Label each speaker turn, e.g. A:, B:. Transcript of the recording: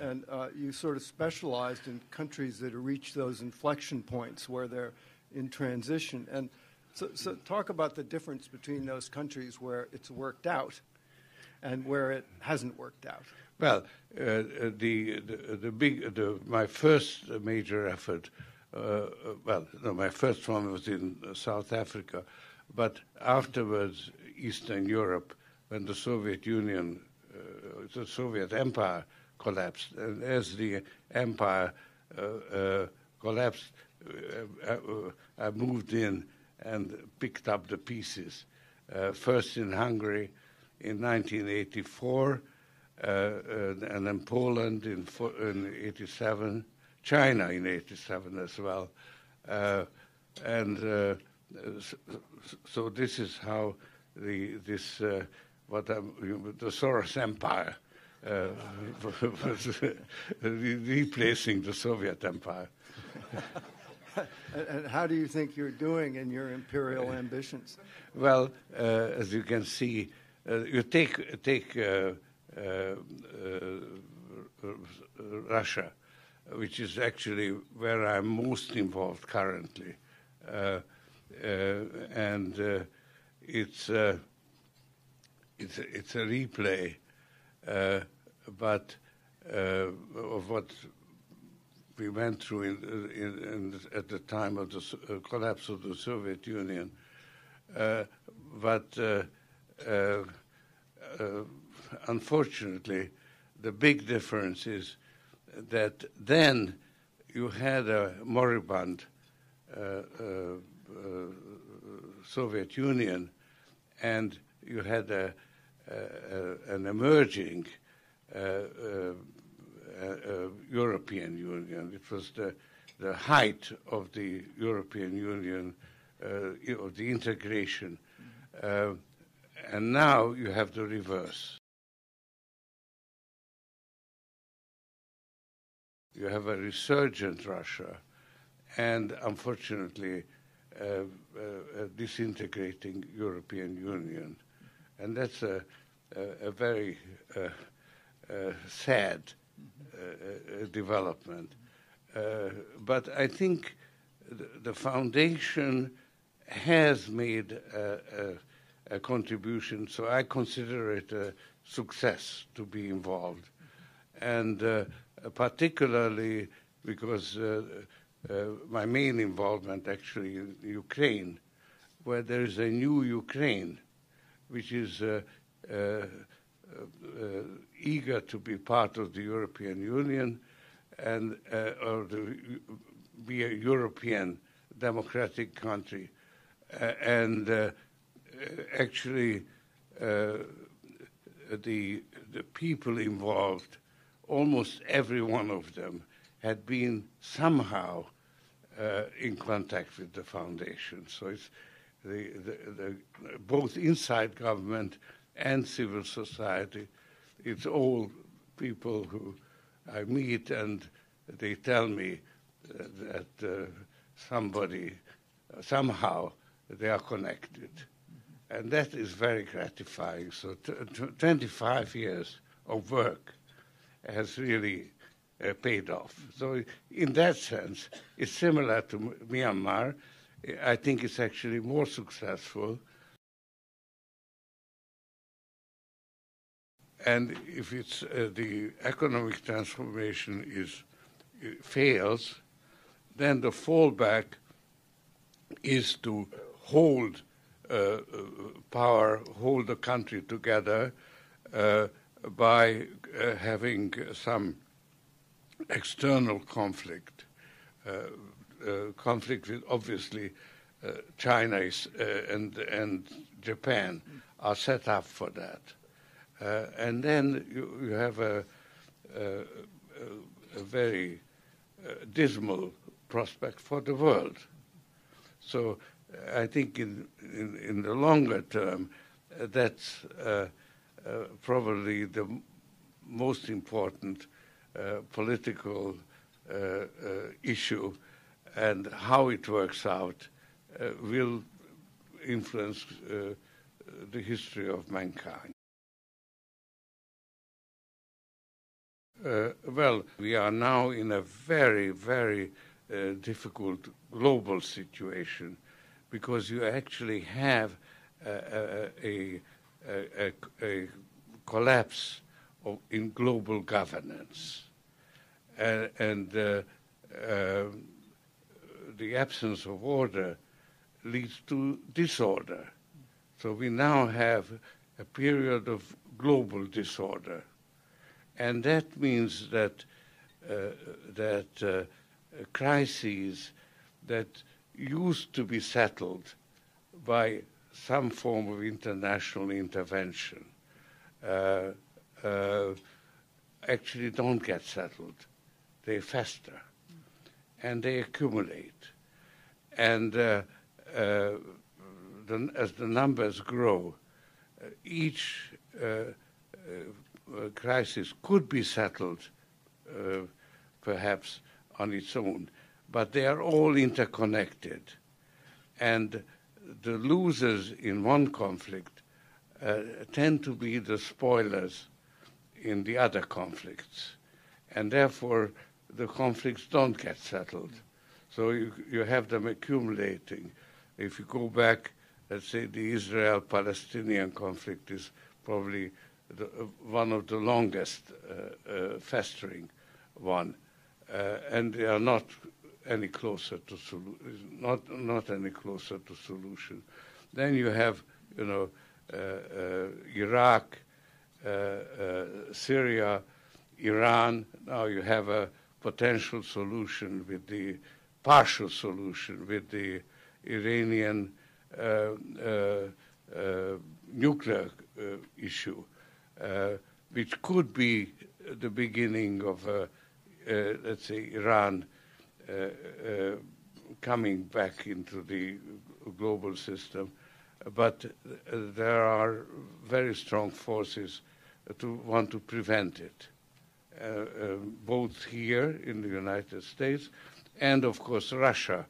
A: and you sort of specialized in countries that reach those inflection points where they're in transition. And so talk about the difference between those countries where it's worked out and where it hasn't worked out.
B: Well, my first major effort, my first one was in South Africa, but afterwards Eastern Europe, when the Soviet Union, the Soviet Empire collapsed, and as the empire collapsed, I moved in and picked up the pieces. First in Hungary in 1984, and then Poland in 87, China in 87 as well. So this is how the Soros Empire was replacing the Soviet Empire.
A: And how do you think you're doing in your imperial ambitions?
B: Well, as you can see, you take Russia, which is actually where I'm most involved currently, and it's a replay, but of what we went through at the time of the collapse of the Soviet Union. But unfortunately, the big difference is that then you had a moribund Soviet Union, and you had an emerging European Union. It was the height of the European Union, of the integration. And now you have the reverse. You have a resurgent Russia, and unfortunately, a disintegrating European Union. And that's a very sad development. But I think the foundation has made a contribution, so I consider it a success to be involved. And particularly because my main involvement actually in Ukraine, where there is a new Ukraine, which is eager to be part of the European Union and or to be a European democratic country. And actually, the people involved, almost every one of them, had been somehow in contact with the foundation. So it's the both inside government and civil society. It's all people who I meet, and they tell me that somehow they are connected. And that is very gratifying. So 25 years of work has really paid off. So in that sense, it's similar to Myanmar. I think it's actually more successful. And if it's the economic transformation fails, then the fallback is to hold power, hold the country together by having some external conflict. Conflict with, obviously, China and Japan are set up for that. And then you have a very dismal prospect for the world. So I think in the longer term, that's probably the most important political issue, and how it works out will influence the history of mankind. Well, we are now in a very, very difficult global situation because you actually have a collapse in global governance. And the absence of order leads to disorder. So we now have a period of global disorder. And that means that crises that used to be settled by some form of international intervention actually don't get settled. They fester and they accumulate. And as the numbers grow, each crisis could be settled perhaps on its own, but they are all interconnected. And the losers in one conflict tend to be the spoilers in the other conflicts. And therefore, the conflicts don't get settled. So you have them accumulating. If you go back, let's say the Israel-Palestinian conflict is probably one of the longest festering one, and they are not any closer to not any closer to solution. Then you have, Iraq, Syria, Iran. Now you have a potential solution with the partial solution with the Iranian nuclear issue, which could be the beginning of, let's say, Iran coming back into the global system. But there are very strong forces to want to prevent it, both here in the United States and, of course, Russia